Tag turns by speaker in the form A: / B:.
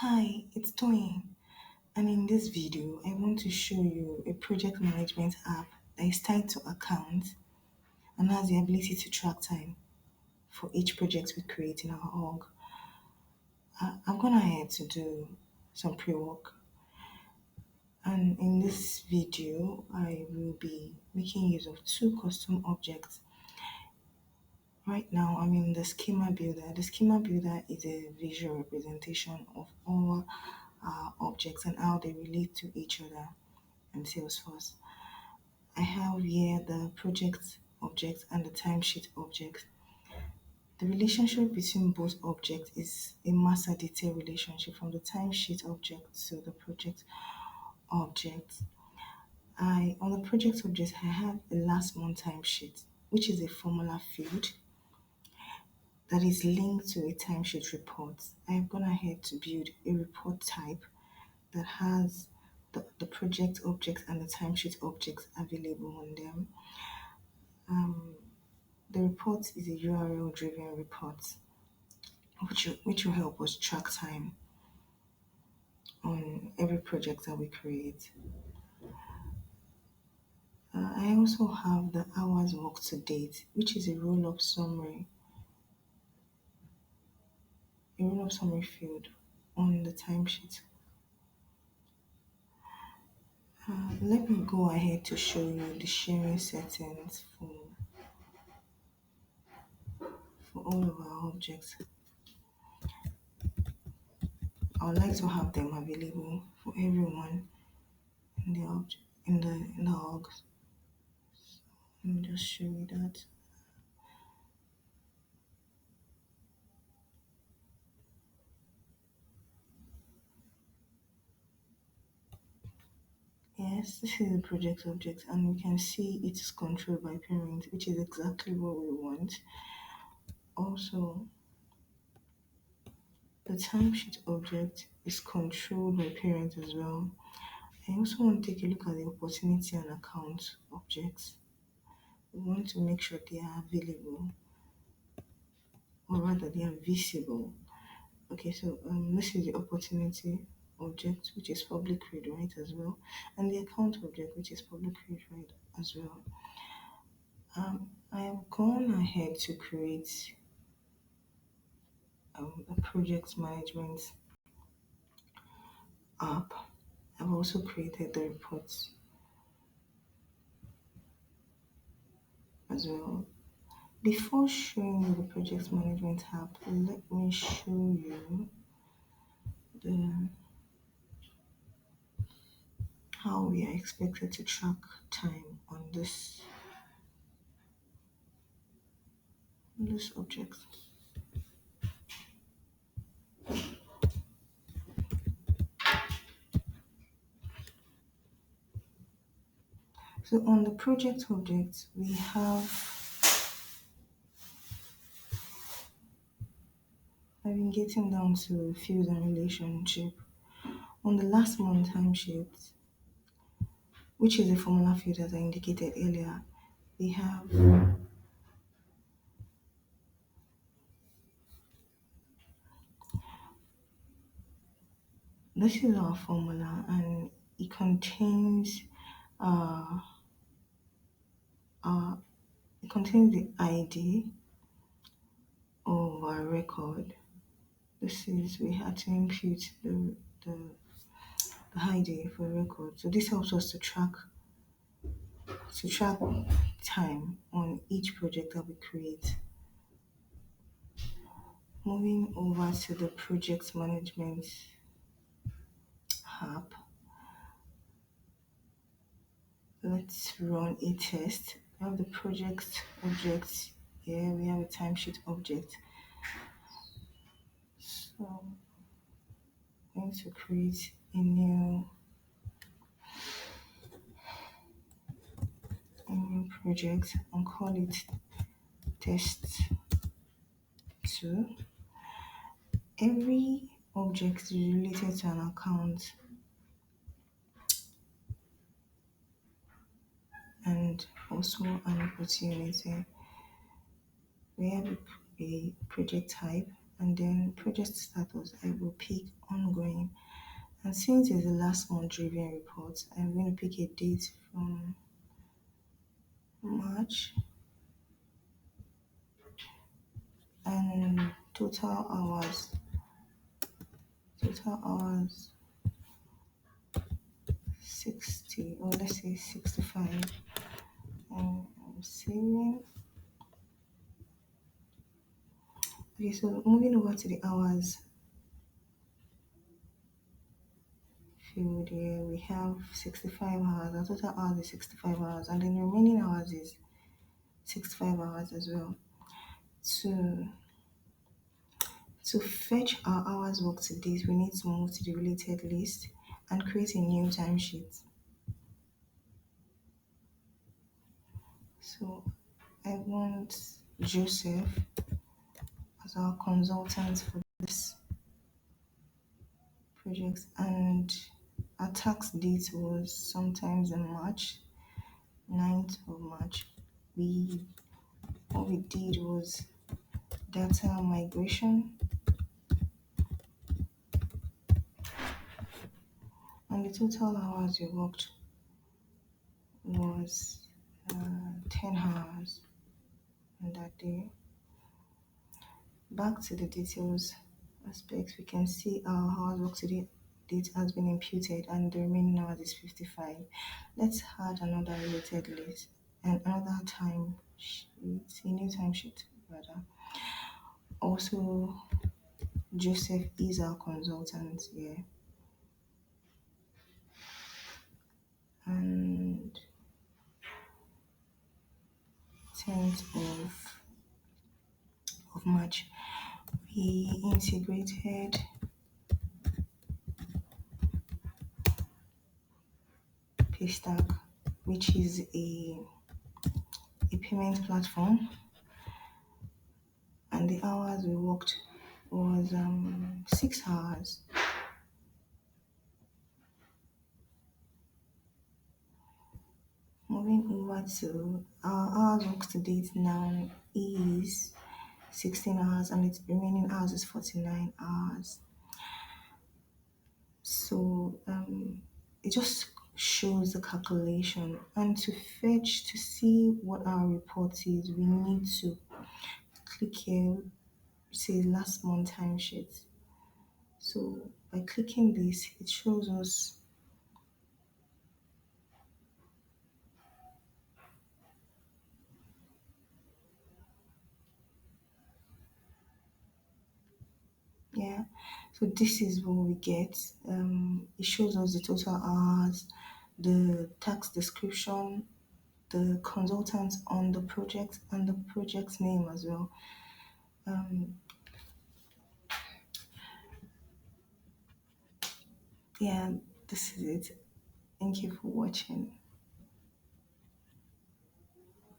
A: Hi, it's Toyin, and in this video, I want to show you a project management app that is tied to accounts and has the ability to track time for each project we create in our org. I've gone ahead to do some pre-work, and in this video, I will be making use of two custom objects. Right now, I'm in the schema builder. The schema builder is a visual representation of all our objects and how they relate to each other in Salesforce. I have here the project object and the timesheet object. The relationship between both objects is a master detail relationship from the timesheet object to the project object. On the project object, I have a last month timesheet, which is a formula field that is linked to a timesheet report. I have gone ahead to build a report type that has the project object and the timesheet objects available on them. The report is a URL driven report which will help us track time on every project that we create. I also have the hours worked to date, which is a roll up summary field on the timesheet. Let me go ahead to show you the sharing settings for all of our objects. I would like to have them available for everyone in the object in the org. Let me just show you that. Yes, this is the project object, and we can see it is controlled by parent, which is exactly what we want. Also, the timesheet object is controlled by parent as well. I also want to take a look at the opportunity and account objects. We want to make sure they are available, or rather, they are visible. Okay, so this is the opportunity object, which is public read write as well, and the account object, which is public read write as well. I have gone ahead to create a project management app. I've also created the reports as well. Before showing you the project management app, let me show you the how we are expected to track time on this object. So on the project object, we have I've been getting down to fields and relationship. On the last month timesheet, which is a formula field as I indicated earlier, we have this is our formula and it contains uh, uh, it contains the ID of our record. This is we had to impute the ID for record. So this helps us to track time on each project that we create. Moving over to the project management app, let's run a test. We have the project object here, we have a timesheet object. So I'm going to create a new project and call it test 2. Every object is related to an account and also an opportunity. We have a project type and then project status, I will pick ongoing. And since it's the last month driven report, I'm going to pick a date from March and total hours 60, or let's say 65. And I'm saving. Okay, so moving over to the hours field here, we have 65 hours. Our total hours is 65 hours, and then the remaining hours is 65 hours as well. To to fetch our hours work to date, we need to move to the related list and create a new timesheet. So I want Joseph as our consultant for this project, and our tax date was sometimes in March, 9th of March. We what we did was data migration, and the total hours we worked was 10 hours on that day. Back to the details aspects, we can see our hours work to date has been imputed and the remaining hours is 55. Let's add another related list and another time sheet, a new time sheet rather. Also, Joseph is our consultant here, and 10th of March, we integrated Paystack, which is a payment platform, and the hours we worked was 6 hours. Moving over to our hours worked to date now is 16 hours, and its remaining hours is 49 hours. So it just shows the calculation, and to fetch to see what our report is, we need to click here, say last month timesheet. So by clicking this, it shows us, yeah. So this is what we get. It shows us the total hours, the tax description, the consultant on the project, and the project name as well. Um, yeah, this is it. Thank you for watching.